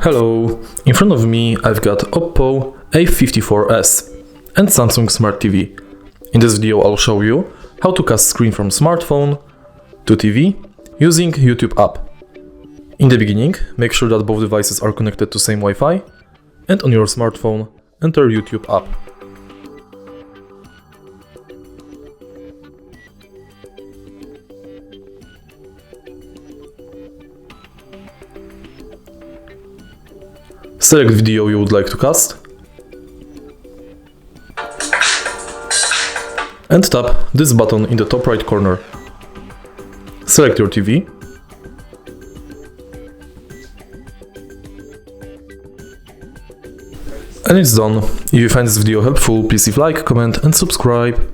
Hello, in front of me I've got Oppo A54S and Samsung Smart TV. In this video I'll show you how to cast screen from smartphone to TV using YouTube app. In the beginning, make sure that both devices are connected to same Wi-Fi, and on your smartphone enter YouTube app. Select video you would like to cast and tap this button in the top right corner. Select your TV and it's done. If you find this video helpful, please leave a like, comment and subscribe.